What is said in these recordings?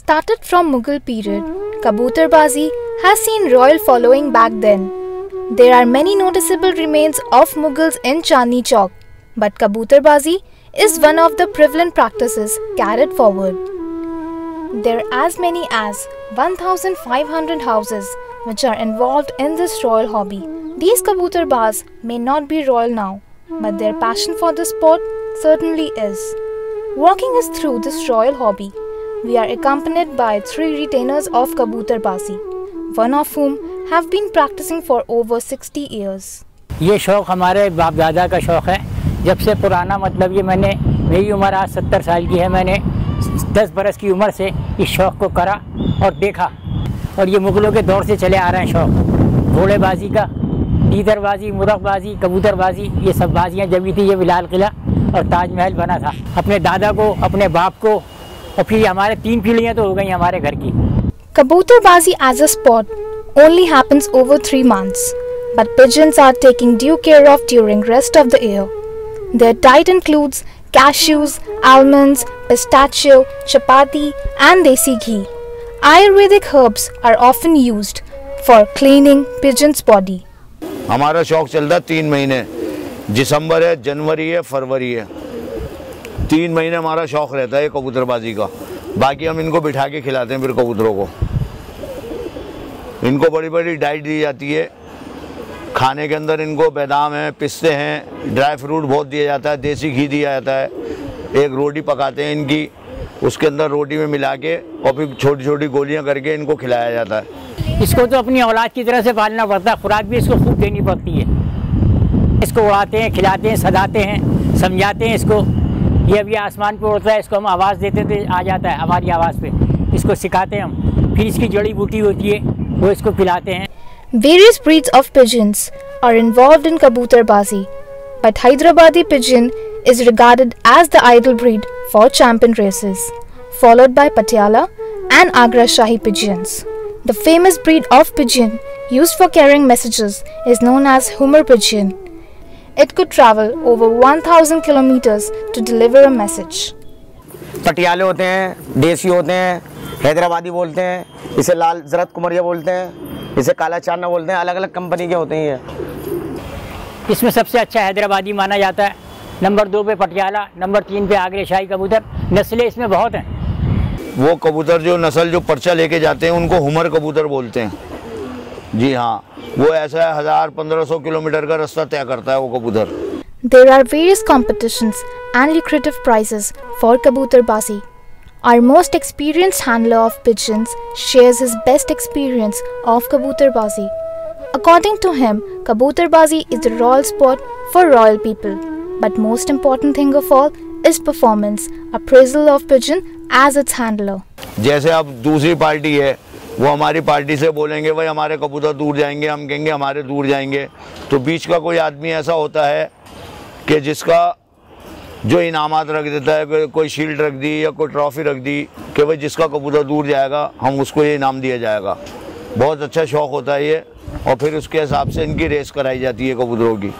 Started from Mughal period, Kabutarbazi has seen royal following back then. There are many noticeable remains of Mughals in Chandni Chowk, but Kabutarbazi is one of the prevalent practices carried forward. There are as many as 1,500 houses which are involved in this royal hobby. These kabutarbaz may not be royal now, but their passion for the sport certainly is. Walking us through this royal hobby, we are accompanied by 3 retainers of Kabutarbazi, one of whom have been practicing for over 60 years. ये शौक़ हमारे बाप दादा का शौक़ है। जब से पुराना मतलब ये मेरी उम्र आज 70 साल की है। मैंने 10 बरस की उम्र से इस शौक़ को करा और देखा, और ये मुग़लों के दौर से चले आ रहे हैं शौक़। घोड़ेबाजी का, तीतरबाजी, मुर्ग़बाजी, कबूतरबाजी, ये सब बाजियाँ जमी थी। ये लाल किला और ताजमहल बना था। अपने दादा को, अपने बाप को, और फिर हमारे 3 पीढ़ियाँ तो हो गई हमारे घर की। Kabutarbazi as a sport only happens over 3 months, but pigeons are taken due care of during rest of the year. Their diet includes cashews, almonds, pistachio, chapati and desi ghee. Ayurvedic herbs are often used for cleaning pigeon's body. हमारा शौक चलता 3 महीने, दिसंबर है, जनवरी है, फरवरी है। 3 महीने हमारा शौक रहता है कबूतरबाजी का। बाकी हम इनको बिठा के खिलाते हैं फिर कबूतरों को। इनको बड़ी बड़ी डाइट दी जाती है। खाने के अंदर इनको बादाम है, पिस्ते हैं, ड्राई फ्रूट बहुत दिया जाता है, देसी घी दिया जाता है। एक रोटी पकाते हैं इनकी, उसके अंदर रोटी में मिला के और फिर छोटी छोटी गोलियां करके इनको खिलाया जाता है। इसको तो अपनी औलाद की तरह से पालना पड़ता है। खुराक भी इसको खूब देनी पड़ती है। इसको उड़ाते हैं, खिलाते हैं, सदाते हैं, समझाते हैं इसको। ये अभी आसमान पे उड़ता है, इसको हम आवाज़ देते थे, आ जाता है हमारी आवाज़ पे। इसको सिखाते हैं हम। फिर इसकी जड़ी बूटी होती है, वो इसको पिलाते हैं। Various breeds of pigeons are involved in Kabutarbazi, but Hyderabadi pigeon is regarded as the ideal breed for champion races, followed by Patiala and Agra Shahi pigeons. The famous breed of pigeon used for carrying messages is known as Hummer pigeon. It could travel over 1,000 kilometers to deliver a message. पटियाले होते हैं, देसी होते हैं, हैदराबादी बोलते हैं, इसे लाल ज़रत कुमरिया बोलते हैं, इसे काला चांदना बोलते हैं। अलग अलग कंपनी के होते हैं ये। इसमें सबसे अच्छा हैदराबादी माना जाता है। नंबर 2 पे पटियाला, नंबर 3 पे आगरे शाही कबूतर। नस्लें इसमें बहुत हैं। वो कबूतर जो नस्ल जो पर्चा लेके जाते हैं उनको हुमर कबूतर बोलते हैं। जी हाँ, वो ऐसा 1000-1500 किलोमीटर का रास्ता तय करता है वो कबूतर। There are various competitions and lucrative prizes for Kabutarbazi. Our most experienced handler of pigeons shares his best experience of Kabutarbazi. According to him, Kabutarbazi is the royal sport for royal people. But most important thing of all is performance, appraisal of pigeon as its handler. जैसे अब दूसरी party है, वो हमारी party से बोलेंगे भाई हमारे कबूतर दूर जाएंगे, हम कहेंगे हमारे दूर जाएंगे। तो बीच का कोई आदमी ऐसा होता है कि जिसका जो इनामात रख देता है, कोई शील्ड रख दी या कोई ट्रॉफी रख दी कि भाई जिसका कबूतर दूर जाएगा हम उसको ये इनाम दिया जाएगा। बहुत अच्छा शौक़ होता है ये, और फिर उसके हिसाब से इनकी रेस कराई जाती है कबूतरों की।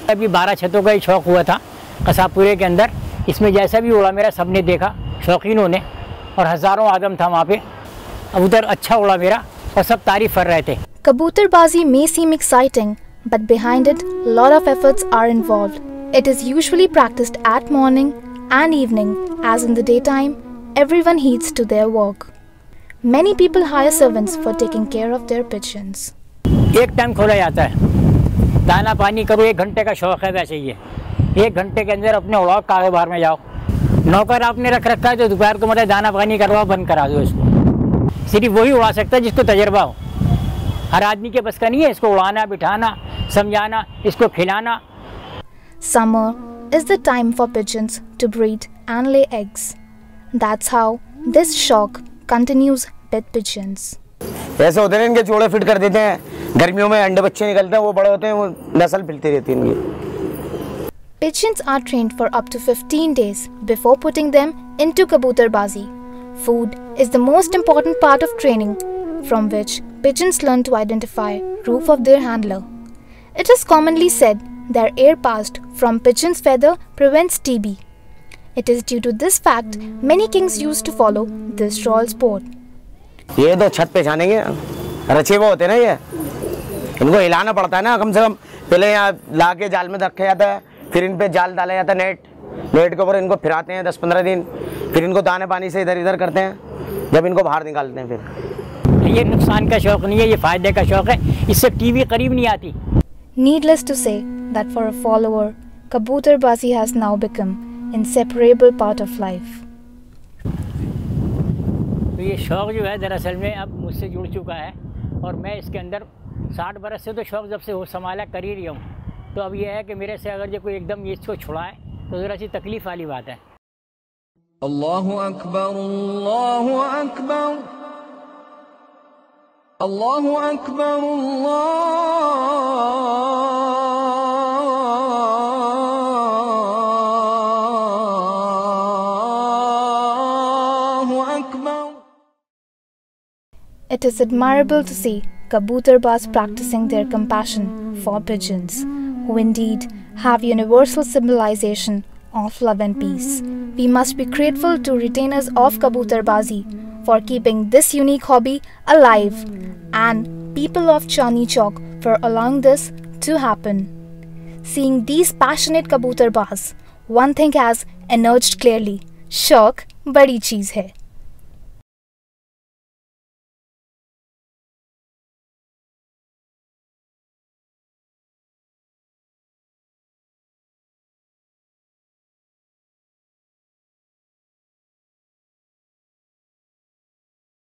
अभी 12 छतों का ही शौक़ हुआ था कसापुरे के अंदर। इसमें जैसा भी उड़ा मेरा सबने देखा, शौकीनों ने, और हज़ारों आदम था वहाँ पे। कबूतर अच्छा उड़ा मेरा और सब तारीफ़ कर रहे थे। Kabutarbazi may seem exciting, but behind it, lot of efforts are involved. It is usually practiced at morning and evening, as in the daytime, everyone heeds to their work. Many people hire servants for taking care of their pigeons. एक time खोला जाता है, दाना पानी करो। 1 घंटे का शौक़ है वैसे ये। 1 घंटे के अंदर अपने उड़ाओ, कारोबार में जाओ। नौकर आपने रख रखा है तो दोपहर को मतलब दाना पानी करवाओ, बंद करा दो इसको। सिर्फ वही उड़ा सकता है जिसको तजर्बा हो। हर आदमी के बस का नहीं है इसको उड़ाना, बिठाना, समझाना, इसको खिलाना। Summer is the time for pigeons to breed and lay eggs. That's how this shauq continues with pigeons. ऐसे होते हैं इनके जोड़े फिट कर देते हैं। गर्मियों में अंडे बच्चे निकलते हैं, वो बड़े होते हैं, वो नस्ल फिरती रहती है इनकी। Pigeons are trained for up to 15 days before putting them into Kabutarbazi. Food is the most important part of training, from which pigeons learn to identify roof of their handler. It is commonly said that air passed from pigeon's feather prevents TB. It is due to this fact many kings used to follow this royal sport. ये तो छत पे छानेंगे, रचे हुए होते हैं ना, ये इनको हिलाना पड़ता है ना कम से कम। पहले यहाँ ला के जाल में रखा जाता है, फिर इन पे जाल डाला जाता है, नेट के ऊपर इनको फिराते हैं 10-15 दिन, फिर इनको दाने पानी से इधर इधर करते हैं, जब इनको बाहर निकालते हैं फिर। ये नुकसान का शौक़ नहीं है, ये फ़ायदे का शौक़ है, इससे टीवी करीब नहीं आती। Needless to say that for a follower, Kabutarbazi has now become an inseparable part of life. तो ये शौक़ जो है दरअसल में अब मुझसे जुड़ चुका है, और मैं इसके अंदर 60 बरस से तो शौक़ जब से हो संभाला कर ही रहा हूँ। तो अब ये है कि मेरे से अगर जो कोई एकदम ये इसको छुड़ाए तो ज़रा सी तकलीफ़ वाली बात है। अल्लाहु अकबर, अल्लाहु अकबर, अल्लाहु अकबर, अल्लाहु Akbar. It is admirable to see Kabutarbaz practicing their compassion for pigeons, who indeed have universal symbolization of love and peace. We must be grateful to retainers of Kabutarbazi for keeping this unique hobby alive, and people of Chandni Chowk for allowing this to happen. Seeing these passionate Kabutarbaz, one thing has emerged clearly: शौक बड़ी चीज़ है।